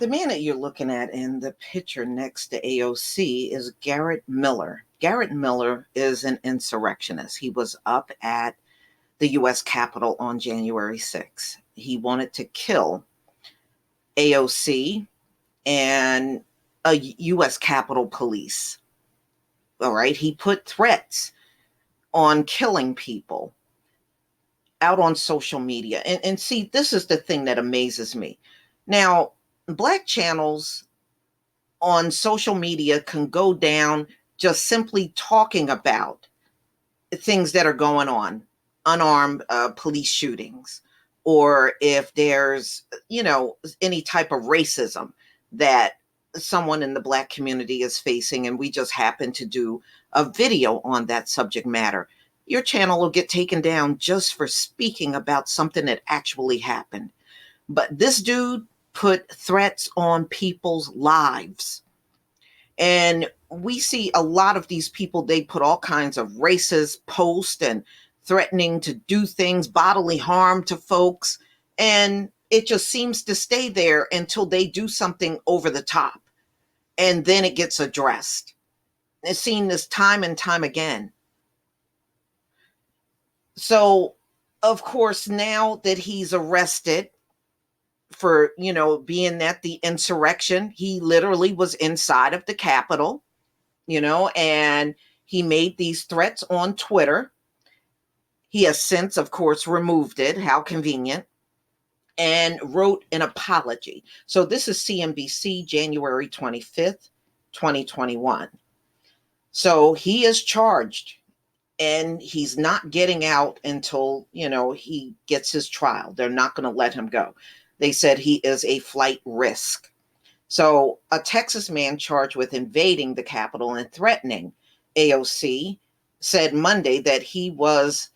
The man that you're looking at in the picture next to AOC is Garrett Miller. Garrett Miller is an insurrectionist. He was up at the U.S. Capitol on January 6th. He wanted to kill AOC and a U.S. Capitol Police. All right. He put threats on killing people out on social media. And see, this is the thing that amazes me. Now, Black channels on social media can go down just simply talking about things that are going on, unarmed police shootings, or if there's, any type of racism that someone in the Black community is facing, and we just happen to do a video on that subject matter. Your channel will get taken down just for speaking about something that actually happened. But this dude put threats on people's lives. And we see a lot of these people, they put all kinds of racist posts and threatening to do things, bodily harm to folks. And it just seems to stay there until they do something over the top. And then it gets addressed. I've seen this time and time again. So, of course, now that he's arrested for, being at the insurrection, he literally was inside of the Capitol, and he made these threats on Twitter. He has since, of course, removed it. How convenient. And wrote an apology. So this is CNBC, January 25th, 2021. So he is charged. And he's not getting out until, he gets his trial. They're not going to let him go. They said he is a flight risk. So a Texas man charged with invading the Capitol and threatening AOC said Monday that he was,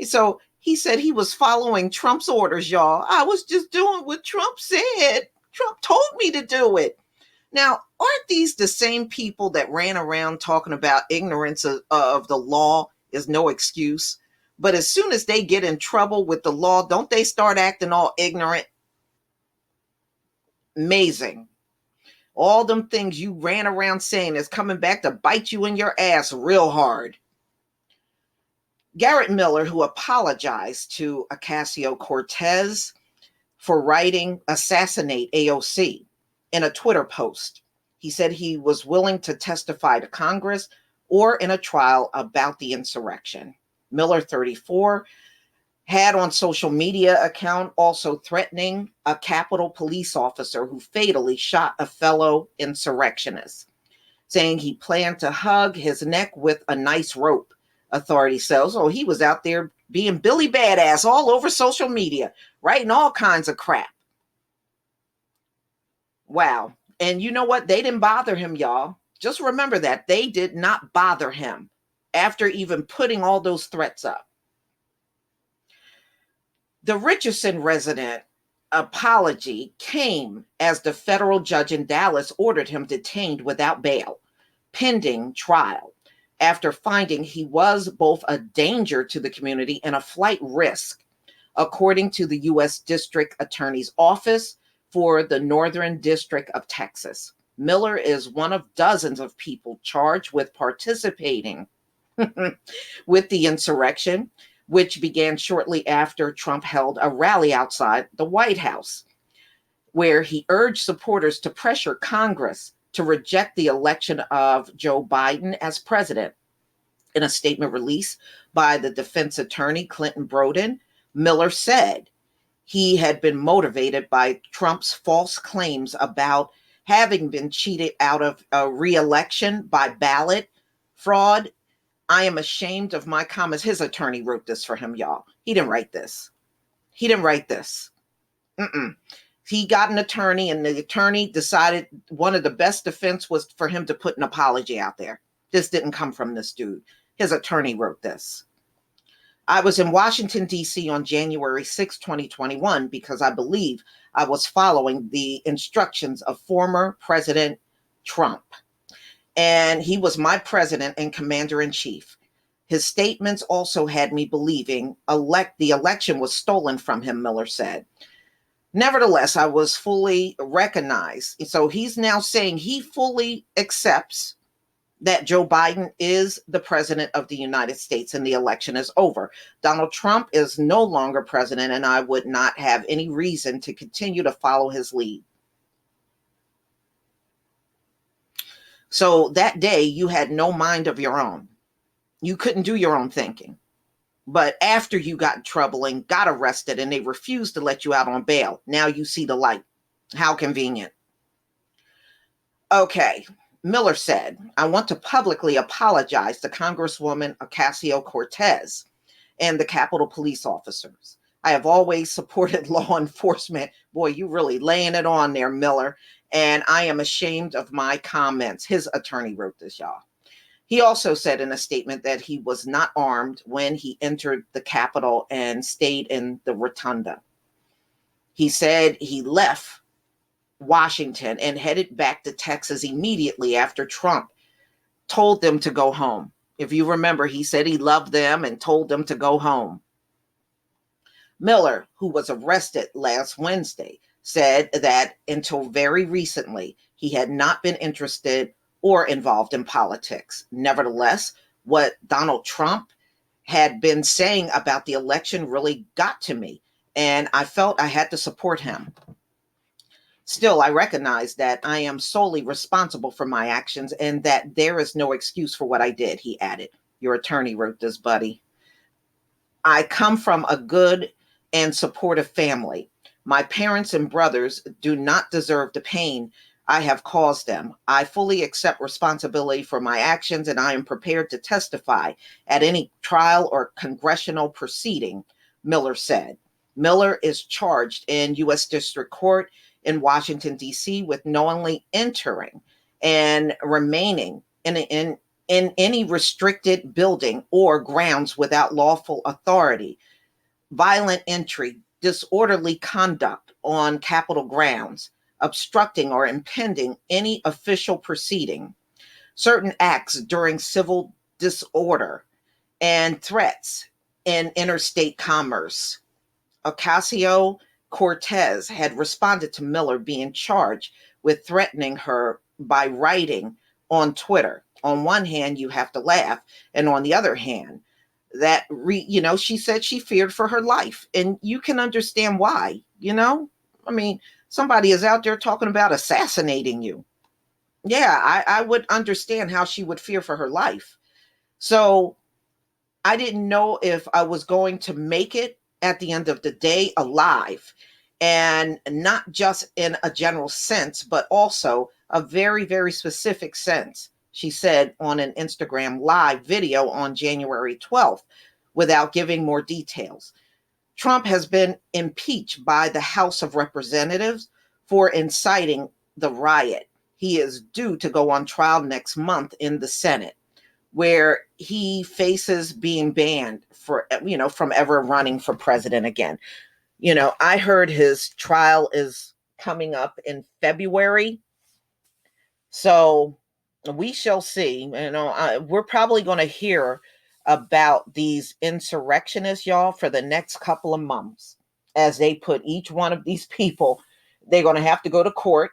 so he said he was following Trump's orders, y'all. I was just doing what Trump said. Trump told me to do it. Now, aren't these the same people that ran around talking about ignorance of the law is no excuse? But as soon as they get in trouble with the law, don't they start acting all ignorant? Amazing. All them things you ran around saying is coming back to bite you in your ass real hard. Garrett Miller, who apologized to Ocasio-Cortez for writing "Assassinate AOC" in a Twitter post. He said he was willing to testify to Congress or in a trial about the insurrection. Miller, 34, had on social media account also threatening a Capitol police officer who fatally shot a fellow insurrectionist, saying he planned to hug his neck with a nice rope. Authority says, so he was out there being Billy Badass all over social media, writing all kinds of crap. Wow. And you know what? They didn't bother him, y'all. Just remember that. They did not bother him after even putting all those threats up. The Richardson resident apology came as the federal judge in Dallas ordered him detained without bail, pending trial, after finding he was both a danger to the community and a flight risk, according to the U.S. District Attorney's Office for the Northern District of Texas. Miller is one of dozens of people charged with participating with the insurrection, which began shortly after Trump held a rally outside the White House, where he urged supporters to pressure Congress to reject the election of Joe Biden as president. In a statement released by the defense attorney, Clinton Broden, Miller said he had been motivated by Trump's false claims about having been cheated out of a re-election by ballot fraud. I am ashamed of my comments. His attorney wrote this for him, y'all. He didn't write this. He got an attorney, and the attorney decided one of the best defense was for him to put an apology out there. This didn't come from this dude. His attorney wrote this. I was in Washington, D.C. on January 6, 2021, because I believe I was following the instructions of former President Trump. And he was my president and commander-in-chief. His statements also had me believing the election was stolen from him, Miller said. Nevertheless, I was fully recognized. So he's now saying he fully accepts that Joe Biden is the president of the United States and the election is over. Donald Trump is no longer president, and I would not have any reason to continue to follow his lead. So that day, you had no mind of your own. You couldn't do your own thinking. But after you got in trouble and got arrested and they refused to let you out on bail, now you see the light. How convenient. Okay. Miller said, I want to publicly apologize to Congresswoman Ocasio-Cortez and the Capitol Police officers. I have always supported law enforcement. Boy, you really laying it on there, Miller. And I am ashamed of my comments. His attorney wrote this, y'all. He also said in a statement that he was not armed when he entered the Capitol and stayed in the rotunda. He said he left Washington and headed back to Texas immediately after Trump told them to go home. If you remember, he said he loved them and told them to go home. Miller, who was arrested last Wednesday, said that until very recently, he had not been interested or involved in politics. Nevertheless, what Donald Trump had been saying about the election really got to me, and I felt I had to support him. Still, I recognize that I am solely responsible for my actions and that there is no excuse for what I did, he added. Your attorney wrote this, buddy. I come from a good and supportive family. My parents and brothers do not deserve the pain I have caused them. I fully accept responsibility for my actions, and I am prepared to testify at any trial or congressional proceeding, Miller said. Miller is charged in U.S. District Court in Washington, D.C. with knowingly entering and remaining in any restricted building or grounds without lawful authority, violent entry, disorderly conduct on Capitol grounds, obstructing or impeding any official proceeding, certain acts during civil disorder, and threats in interstate commerce. Ocasio-Cortez had responded to Miller being charged with threatening her by writing on Twitter. On one hand, you have to laugh, and on the other hand, she said she feared for her life, and you can understand why. I mean, somebody is out there talking about assassinating you. Yeah, I would understand how she would fear for her life. So I didn't know if I was going to make it at the end of the day alive, and not just in a general sense, but also a very, very specific sense, she said on an Instagram live video on January 12th, without giving more details. Trump has been impeached by the House of Representatives for inciting the riot. He is due to go on trial next month in the Senate, where he faces being banned from ever running for president again. I heard his trial is coming up in February. So we shall see. We're probably going to hear about these insurrectionists, y'all, for the next couple of months, as they put each one of these people, they're going to have to go to court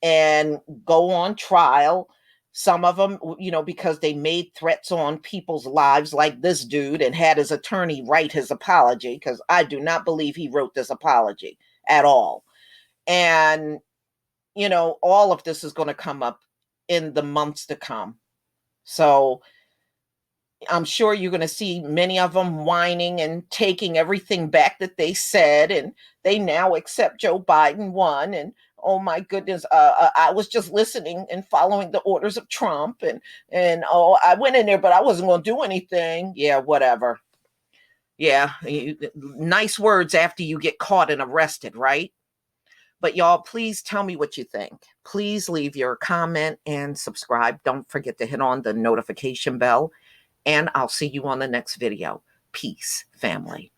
and go on trial. Some of them, because they made threats on people's lives, like this dude, and had his attorney write his apology, because I do not believe he wrote this apology at all. And, all of this is going to come up in the months to come. So I'm sure you're going to see many of them whining and taking everything back that they said, and they now accept Joe Biden won, and oh my goodness, I was just listening and following the orders of Trump, and I went in there, but I wasn't going to do anything. Yeah, whatever. Yeah, nice words after you get caught and arrested, right? But y'all, please tell me what you think. Please leave your comment and subscribe. Don't forget to hit on the notification bell, and I'll see you on the next video. Peace, family.